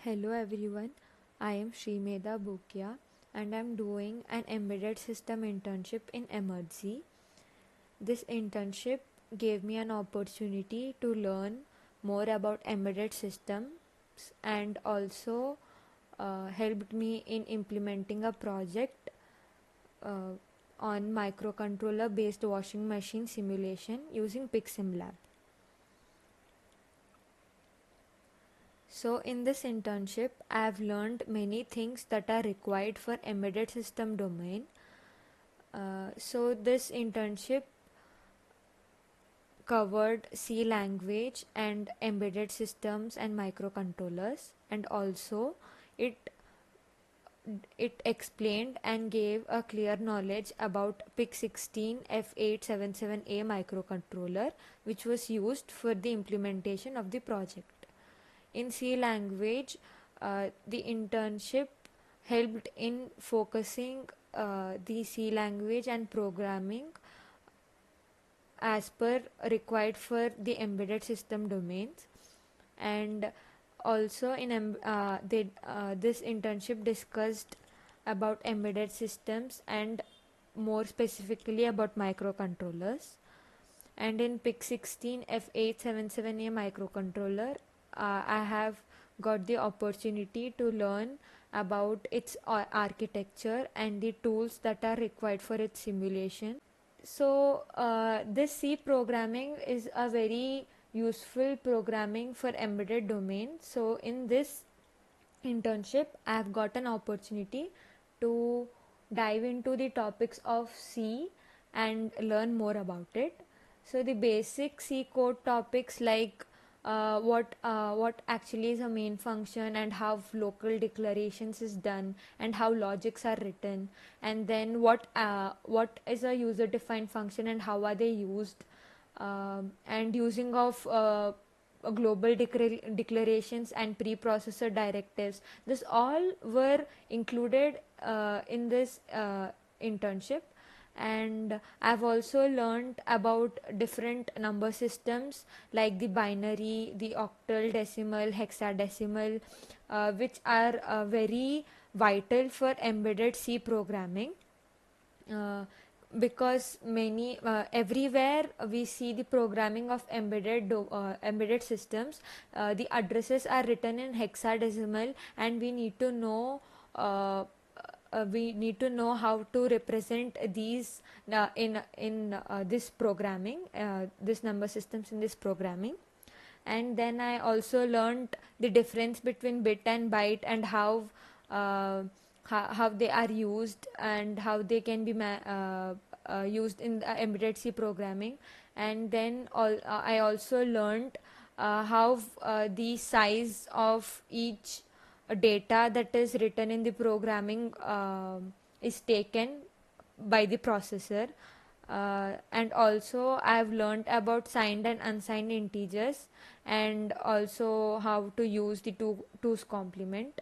Hello everyone, I am Srimeda Bhukia and I am doing an embedded system internship in Emertxe. This internship gave me an opportunity to learn more about embedded systems and also helped me in implementing a project uh, on microcontroller based washing machine simulation using picsimlab. So, in this internship, I have learned many things that are required for embedded system domain. So, this internship covered C language and embedded systems and microcontrollers, and also it it explained and gave a clear knowledge about PIC16 F877A microcontroller, which was used for the implementation of the project. In C language, the internship helped in focusing the C language and programming as per required for the embedded system domains. And also this internship discussed about embedded systems and more specifically about microcontrollers. And in PIC16 F877A microcontroller, I have got the opportunity to learn about its architecture and the tools that are required for its simulation. So, this C programming is a very useful programming for embedded domain. So, in this internship, I have got an opportunity to dive into the topics of C and learn more about it. So, the basic C code topics like what actually is a main function and how local declarations is done and how logics are written, and then what is a user defined function and how are they used, and using of global declarations and preprocessor directives. This all were included in this internship. And I've also learned about different number systems like the binary, the octal, decimal, hexadecimal, which are very vital for embedded C programming. Uh, because many everywhere we see the programming of embedded systems, the addresses are written in hexadecimal, and uh, we need to know how to represent these in this programming, this number systems in this programming. And then I also learned the difference between bit and byte and uh, how they are used and how they can be used in the embedded C programming. And then I also learned how the size of each data that is written in the programming is taken by the processor. And also I have learned about signed and unsigned integers, and also how to use the two's complement.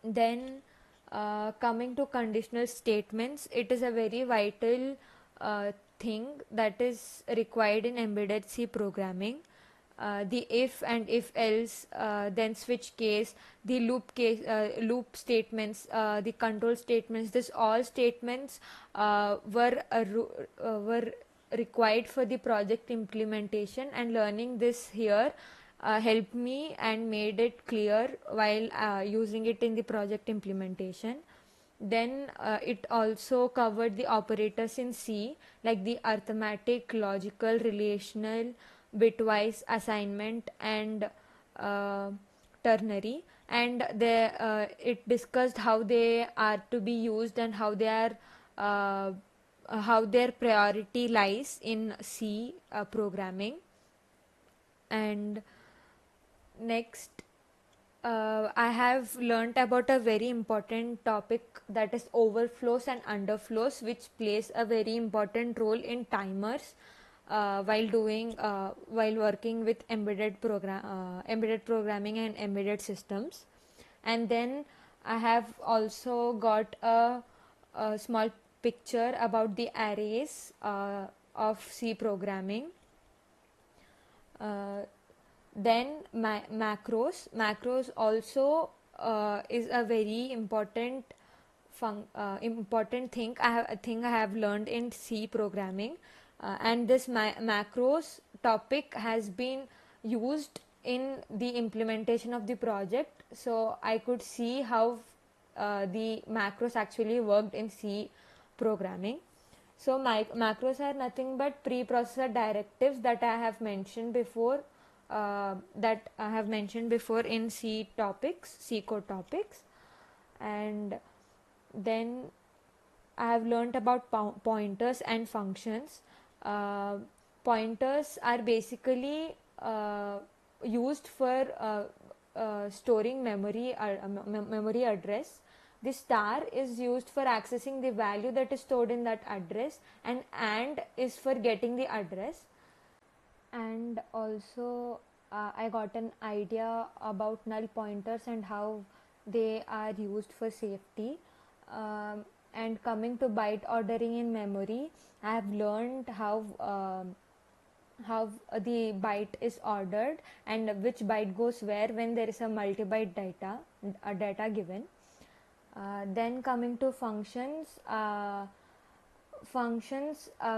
Then coming to conditional statements, it is a very vital thing that is required in embedded C programming. The if and if else, then switch case, the loop statements, the control statements. This all statements were required for the project implementation, and learning this here helped me and made it clear while using it in the project implementation. Then it also covered the operators in C, like the arithmetic, logical, relational, bitwise, assignment, and uh, ternary. And it discussed how they are to be used and uh, how their priority lies in C programming. And next, I have learnt about a very important topic, that is overflows and underflows, which plays a very important role in timers while working with embedded programming and embedded systems. And then I have also got a small picture about the arrays of C programming. Uh, Then macros also is a very important thing I have learned in C programming, and this macros topic has been used in the implementation of the project, so I could see how the macros actually worked in C programming. So macros are nothing but preprocessor directives that I have mentioned before, in C code topics. And then I have learnt about pointers and functions. Uh, Pointers are basically used for storing memory address. The star is used for accessing the value that is stored in that address, and is for getting the address. And also I got an idea about null pointers and how they are used for safety. And coming to byte ordering in memory, I have learned how the byte is ordered and which byte goes where when there is a multi-byte data given. Then coming to functions,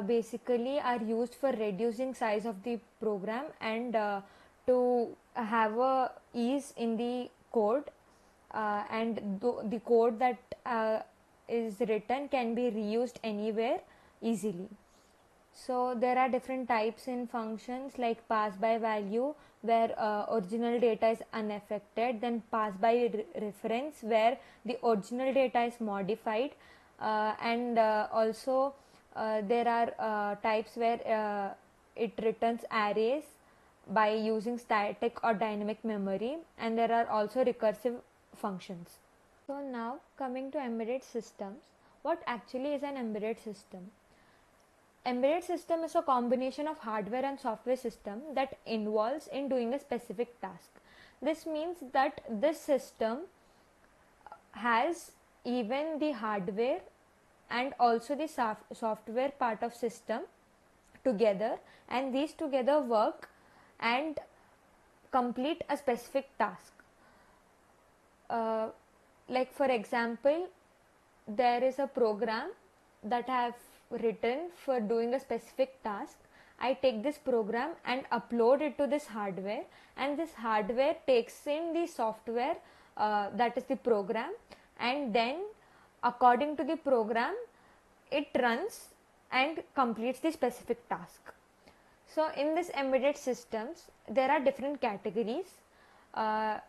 basically are used for reducing size of the program and to have a ease in the code, and the code that is written can be reused anywhere easily. So there are different types in functions, like pass by value, where original data is unaffected, then pass by reference, where the original data is modified, and also there are types where it returns arrays by using static or dynamic memory, and there are also recursive functions. So now coming to embedded systems, what actually is an embedded system? Embedded system is a combination of hardware and software system that involves in doing a specific task. This means that this system has even the hardware and also the software part of system together, and these together work and complete a specific task. Like for example, there is a program that I have written for doing a specific task. I take this program and upload it to this hardware, and this hardware takes in the software, that is the program, and then according to the program it runs and completes the specific task. So in this embedded systems there are different categories. In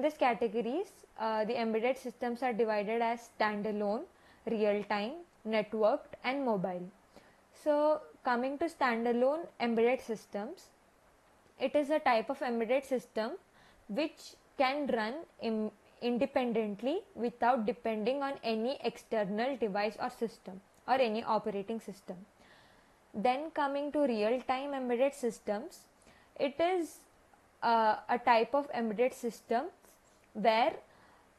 this categories, the embedded systems are divided as standalone, real-time, networked and mobile. So coming to standalone embedded systems, it is a type of embedded system which can run independently without depending on any external device or system or any operating system. Then coming to real-time embedded systems, it is a type of embedded system where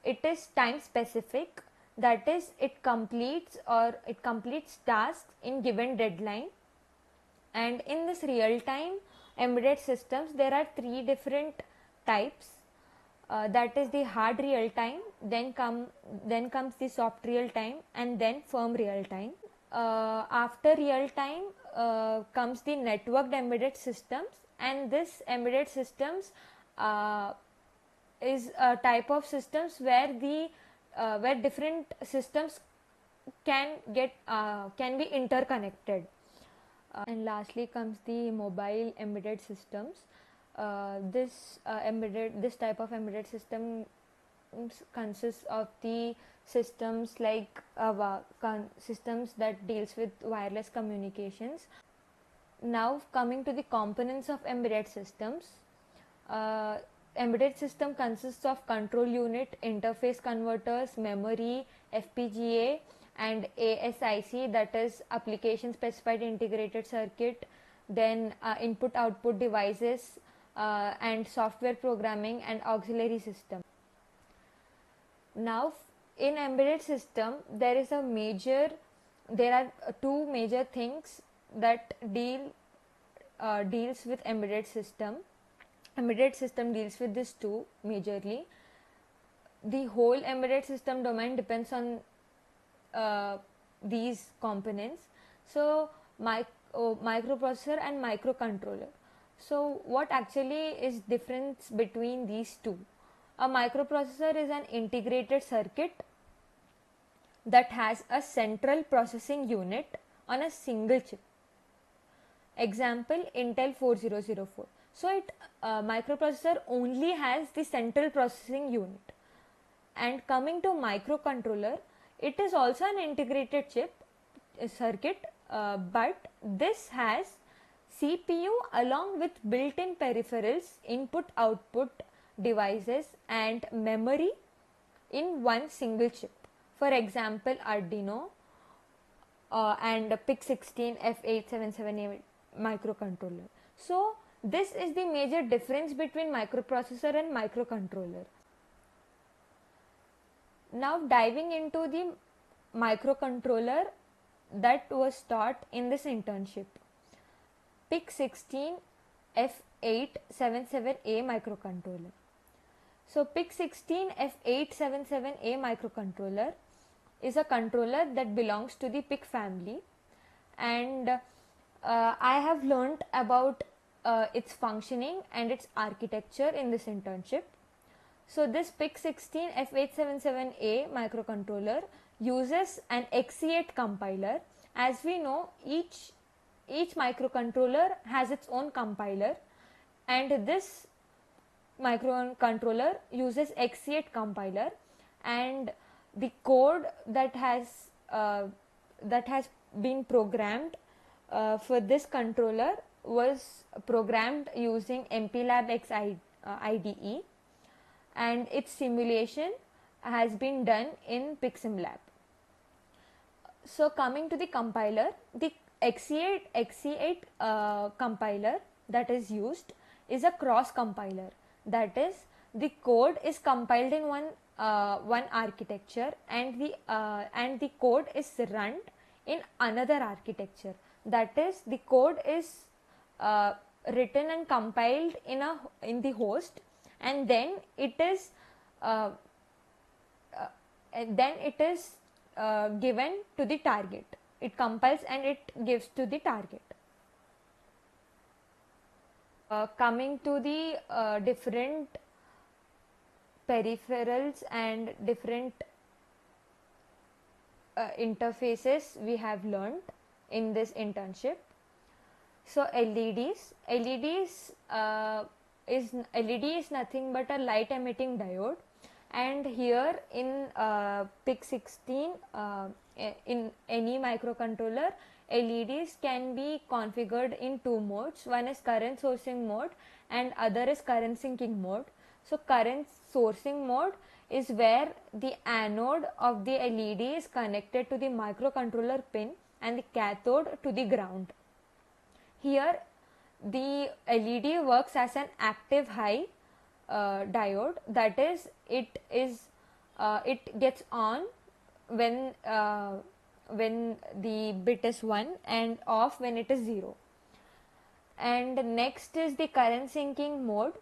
it is time specific, that is it completes tasks in given deadline. And in this real time embedded systems there are three different types, that is the hard real time, then comes the soft real time, and then firm real time. After real time comes the networked embedded systems, and this embedded systems is a type of systems where different systems can be interconnected. And lastly comes the mobile embedded systems. This type of embedded system consists of the systems like systems that deals with wireless communications. Now coming to the components of embedded systems. Embedded system consists of control unit, interface converters, memory, FPGA and ASIC, that is application specified integrated circuit, then input output devices, and software programming and auxiliary system. Now in embedded system there are two major things that deals with embedded system. embedded system deals with this too majorly. The whole embedded system domain depends on these components. So microprocessor and microcontroller. So what actually is difference between these two? A microprocessor is an integrated circuit that has a central processing unit on a single chip. Example, Intel 4004. So microprocessor only has the central processing unit. And coming to microcontroller, it is also an integrated chip circuit, but this has CPU along with built-in peripherals, input output devices and memory in one single chip. For example, Arduino and PIC16 F877A microcontroller. So this is the major difference between microprocessor and microcontroller. Now diving into the microcontroller that was taught in this internship. PIC16 F877A microcontroller. So PIC16 F877A microcontroller is a controller that belongs to the PIC family, and I have learnt about its functioning and its architecture in this internship. So this PIC16 F877A microcontroller uses an Xe8 compiler. As we know, each microcontroller has its own compiler, and this microcontroller uses Xe8 compiler, and the code that has been programmed for this controller was programmed using MPLAB X IDE, and its simulation has been done in picsimlab. So coming to the compiler, the Xe8 compiler that is used is a cross compiler. That is, the code is compiled in one architecture, and the code is run in another architecture. That is, the code is written and compiled in the host, and then it is given to the target. It compiles and it gives to the target. Coming to the different peripherals and different interfaces we have learned in this internship. So LED is nothing but a light emitting diode, and here in PIC16 in any microcontroller, LEDs can be configured in two modes. One is current sourcing mode and other is current sinking mode. So current sourcing mode is where the anode of the LED is connected to the microcontroller pin and the cathode to the ground. Here the LED works as an active high diode, that is, it gets on when the bit is 1 and off when it is 0. And next is the current sinking mode,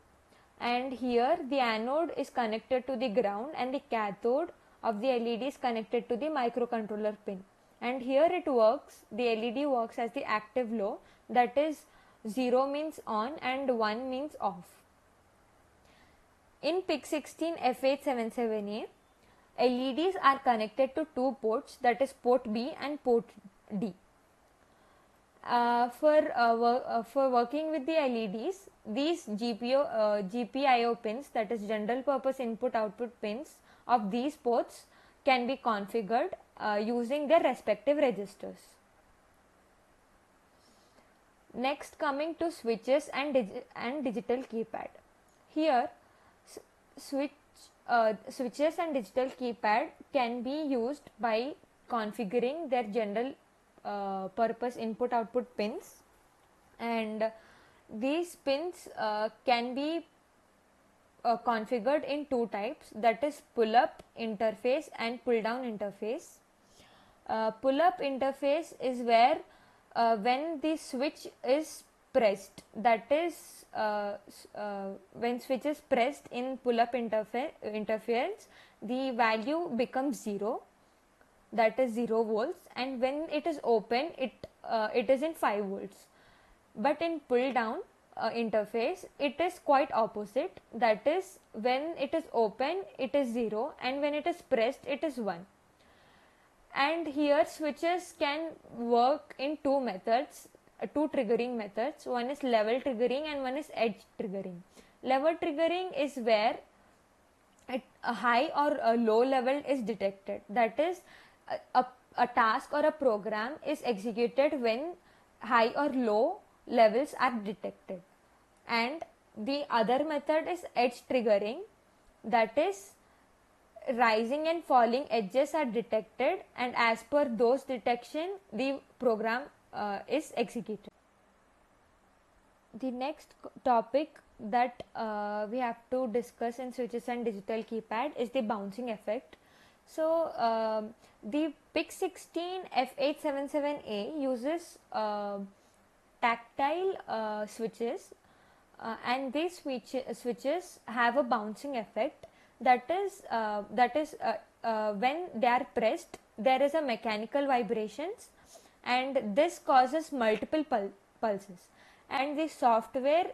and here the anode is connected to the ground and the cathode of the LED is connected to the microcontroller pin. And here the LED works as the active low, that is, 0 means on and 1 means off. In PIC16 F877A, LEDs are connected to two ports, that is port B and port D. For working with the LEDs, these GPIO pins, that is general purpose input output pins of these ports, can be configured using their respective registers. Next, coming to switches and digital keypad. Here switches and digital keypad can be used by configuring their general purpose input output pins, and these pins can be configured in two types, that is pull up interface and pull down interface. Pull up interface is where when the switch is pressed, that is when switch is pressed in pull-up interference, the value becomes 0, that is 0 volts, and when it is open, it is in 5 volts. But in pull down interface, it is quite opposite, that is when it is open it is 0, and when it is pressed it is 1. And here switches can work in two methods, two triggering methods. One is level triggering and one is edge triggering. Level triggering is where a high or a low level is detected, that is a task or a program is executed when high or low levels are detected. And the other method is edge triggering, that is rising and falling edges are detected, and as per those detection the program is executed. The next topic that we have to discuss in switches and digital keypad is the bouncing effect. So the PIC16 F877A uses tactile switches, and these switches have a bouncing effect, that is when they are pressed there is a mechanical vibrations, and this causes multiple pulses, and the software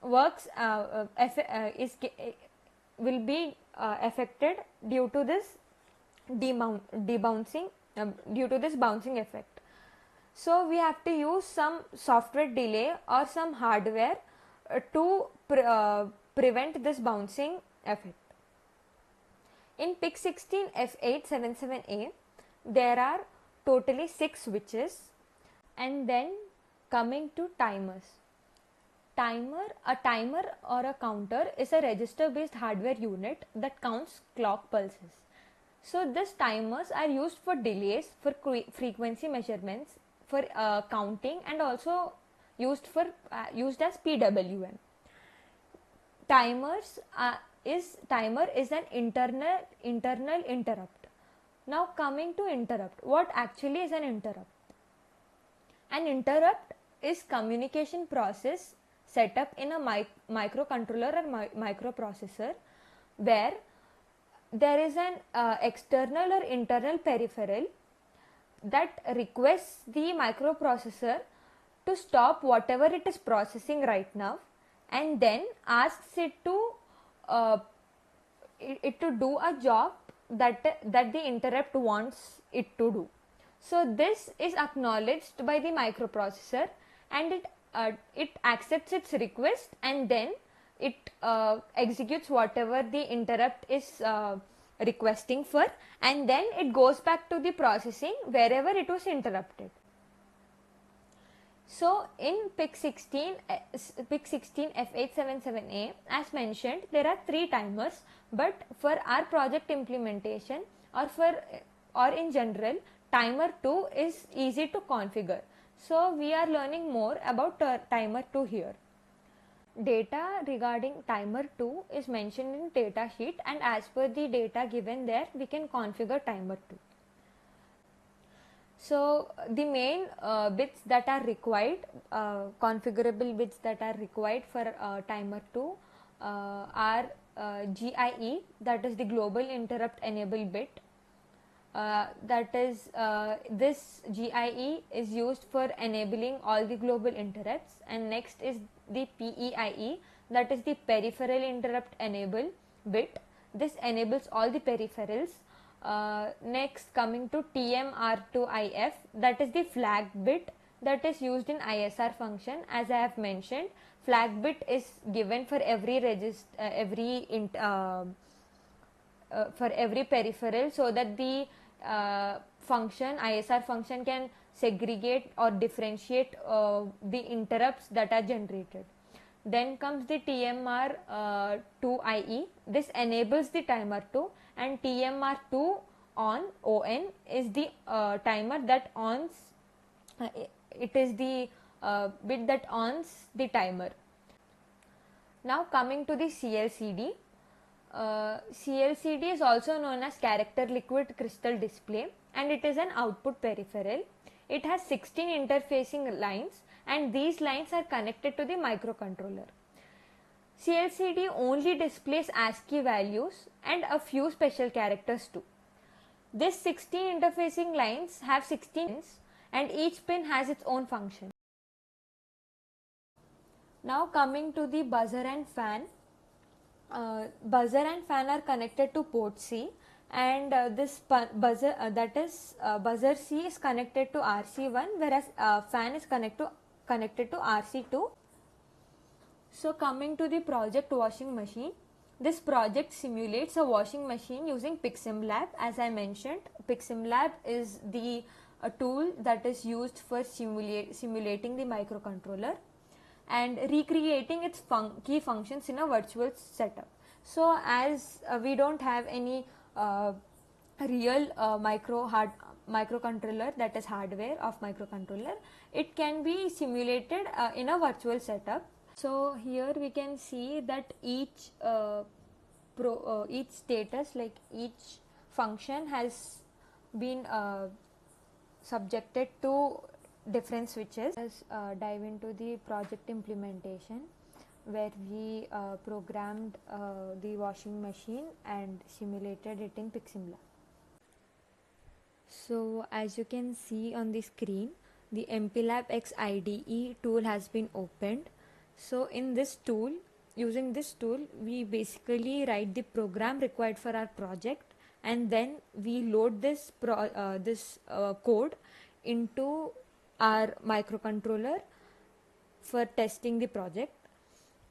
works will be affected due to this debouncing due to this bouncing effect. So we have to use some software delay or some hardware to prevent this bouncing effect. In PIC16 F877A there are totally 6 switches. And then coming to timers. A timer or a counter is a register based hardware unit that counts clock pulses. So these timers are used for delays, for frequency measurements, for counting, and also used as PWM. Timer is an internal interrupt. Now coming to interrupt, what actually is an interrupt? An interrupt is communication process set up in a microcontroller or microprocessor, where there is an external or internal peripheral that requests the microprocessor to stop whatever it is processing right now, and then asks it to do a job that the interrupt wants it to do. So this is acknowledged by the microprocessor, and it accepts its request, and then it executes whatever the interrupt is requesting for, and then it goes back to the processing wherever it was interrupted. So in PIC16 F877A, as mentioned, there are 3 timers, but for our project implementation or in general, timer 2 is easy to configure. So we are learning more about timer 2 here. Data regarding timer 2 is mentioned in data sheet, and as per the data given there, we can configure timer 2. So the main bits that are required, configurable bits that are required for timer 2 are GIE, that is the global interrupt enable bit. That is this GIE is used for enabling all the global interrupts, and next is the PEIE, that is the peripheral interrupt enable bit. This enables all the peripherals. Next coming to TMR2IF, that is the flag bit that is used in ISR function. As I have mentioned, flag bit is given for every peripheral, so that the function ISR function can segregate or differentiate the interrupts that are generated. Then comes the TMR2IE. This enables the timer 2, and TMR2 on is the timer that ons. It is the bit that ons the timer. Now coming to the CLCD. CLCD is also known as character liquid crystal display, and it is an output peripheral. It has 16 interfacing lines, and these lines are connected to the microcontroller. CLCD only displays ASCII values and a few special characters too. These 16 interfacing lines have 16 pins and each pin has its own function. Now coming to the buzzer and fan. Buzzer and fan are connected to port C, and this buzzer buzzer C is connected to RC1, whereas fan is connected to RC2. So coming to the project washing machine, this project simulates a washing machine using picsimlab. As I mentioned, picsimlab is the tool that is used for simulating the microcontroller and recreating its key functions in a virtual setup. So as we don't have any real microcontroller, that is hardware of microcontroller, it can be simulated in a virtual setup. So here we can see that each status, like each function, has been subjected to different switches. Let's dive into the project implementation, where we programmed the washing machine and simulated it in picsimlab. So as you can see on the screen, the MPLab X IDE tool has been opened. So in this tool, using this tool, we basically write the program required for our project, and then we load this code into our microcontroller for testing the project.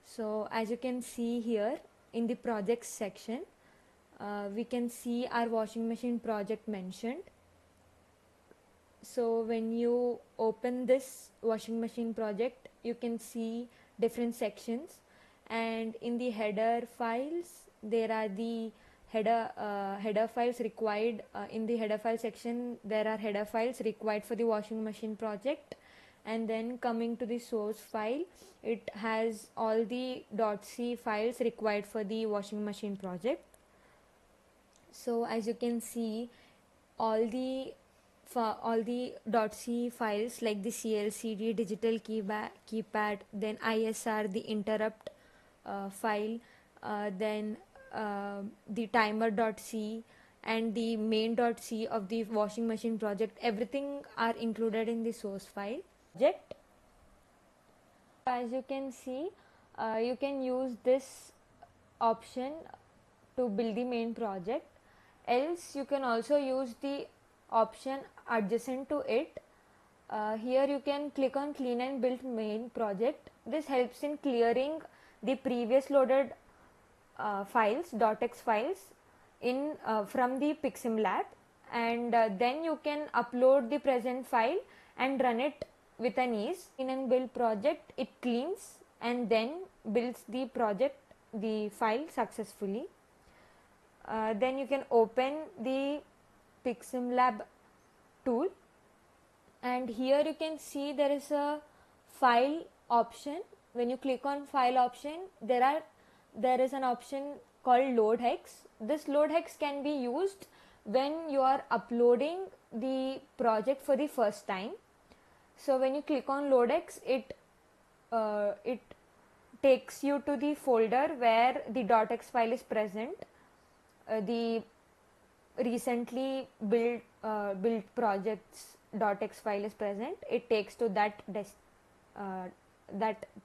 So as you can see here in the projects section, we can see our washing machine project mentioned. So when you open this washing machine project, you can see different sections, and in the header files there are the header files required. In the header file section there are header files required for the washing machine project, and then coming to the source file, it has all the .c files required for the washing machine project. So as you can see, all the .c files like the CLCD, digital keypad, then ISR, the interrupt file, then the timer.c and the main.c of the washing machine project, everything are included in the source file project. As you can see, you can use this option to build the main project, else you can also use the option adjacent to it. Here you can click on clean and build main project. This helps in clearing the previous loaded files, .x files in from the picsimlab, and then you can upload the present file and run it with an ease. Clean and build project, it cleans and then builds the project, the file successfully. Then you can open the picsimlab tool, and here you can see there is a file option. When you click on file option, there is an option called load hex. This load hex can be used when you are uploading the project for the first time. So when you click on load hex, it takes you to the folder where the .x file is present. The recently built projects .x file is present. It takes to that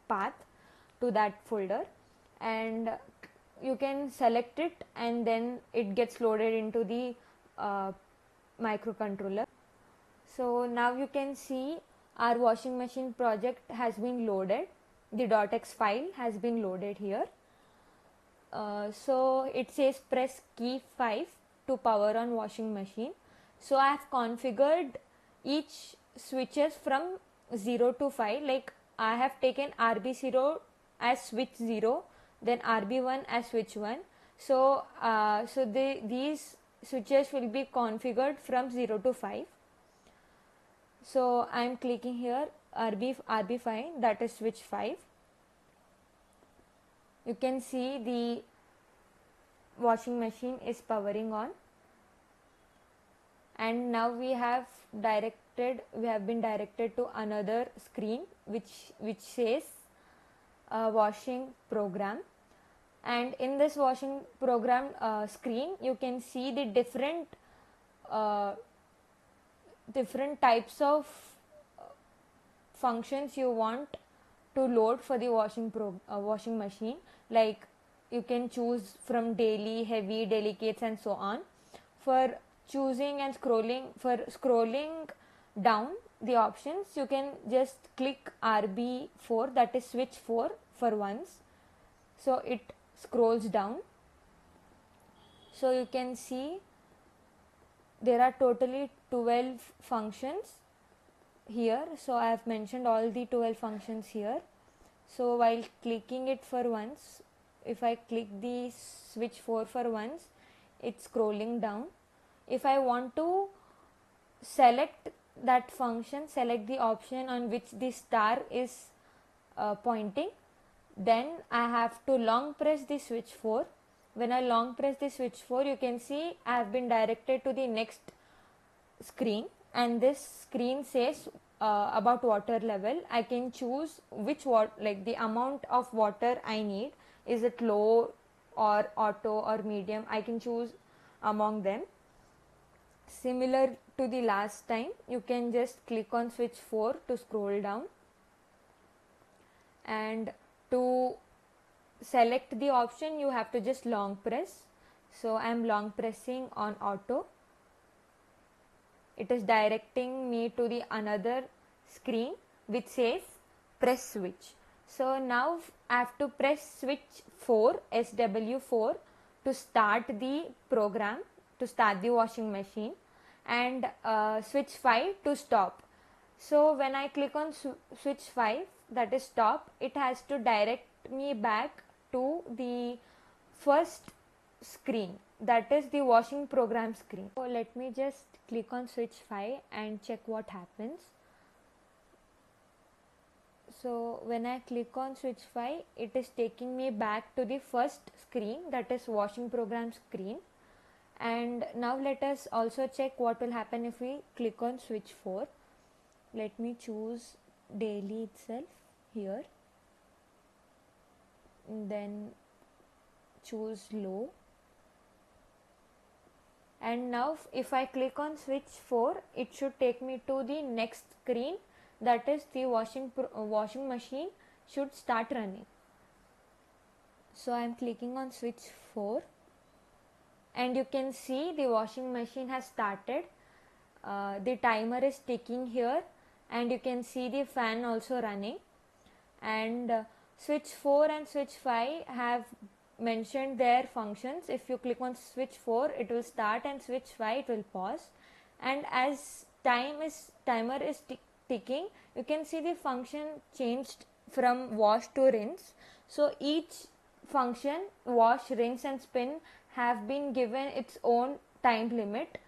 path to that folder, and you can select it, and then it gets loaded into the microcontroller. So now you can see our washing machine project has been loaded. The .x file has been loaded here. So it says press key 5 to power on washing machine. So I have configured each switches from 0 to 5, like I have taken RB0 as switch 0, then RB1 as switch 1. So these switches will be configured from 0 to 5. So I am clicking here RB5, that is switch 5. You can see the washing machine is powering on, and now we have direct been directed to another screen which says washing program. And in this washing program screen, you can see the uh, different types of functions you want to load for the washing machine. Like, you can choose from daily, heavy, delicates, and so on. For choosing and scrolling down the options, you can just click RB4, that is switch 4, for once. So it scrolls down. So you can see there are totally 12 functions here. So I have mentioned all the 12 functions here. So while clicking it for once, if I click the switch 4 for once, it's scrolling down. If I want to select that function, select the option on which the star is pointing, then I have to long press the switch 4. When I long press the switch 4, you can see I have been directed to the next screen, and this screen says about water level. I can choose like the amount of water I need. Is it low or auto or medium? I can choose among them. Similar to the last time, you can just click on switch 4 to scroll down, and to select the option you have to just long press. So I am long pressing on auto. It is directing me to the another screen which says press switch. So now I have to press switch 4, SW4, to start the program, to start the washing machine, and switch 5 to stop. So when I click on switch 5, that is stop, it has to direct me back to the first screen, that is the washing program screen. So let me just click on switch 5 and check what happens. So when I click on switch 5, it is taking me back to the first screen, that is washing program screen. And now let us also check what will happen if we click on switch 4. Let me choose daily itself here, then choose low, and now if I click on switch 4, it should take me to the next screen, that is the washing machine should start running. So I am clicking on switch 4, and you can see the washing machine has started. The timer is ticking here, and you can see the fan also running. And switch 4 and switch 5 have mentioned their functions. If you click on switch 4, it will start, and switch 5 it will pause. And as timer is ticking, you can see the function changed from wash to rinse. So each function, wash, rinse, and spin, have been given its own time limit.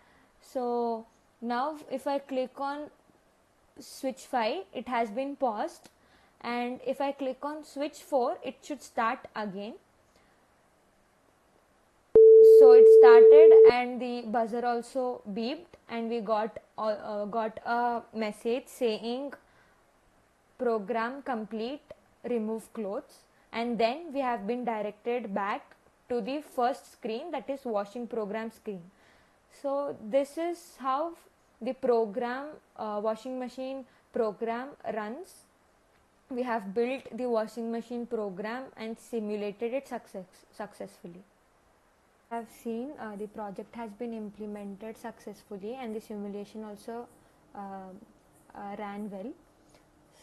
So now if I click on switch 5, it has been paused, and if I click on switch 4, it should start again. So it started, and the buzzer also beeped, and we got a message saying program complete, remove clothes, and then we have been directed back to the first screen, that is washing program screen. So this is how the washing machine program runs. We have built the washing machine program and simulated it successfully. I have seen the project has been implemented successfully, and the simulation also ran well.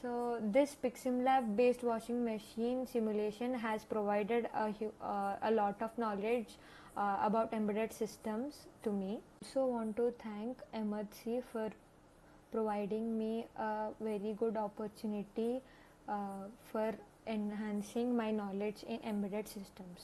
So this picsimlab based washing machine simulation has provided a lot of knowledge about embedded systems to me. I also want to thank Emertxe for providing me a very good opportunity for enhancing my knowledge in embedded systems.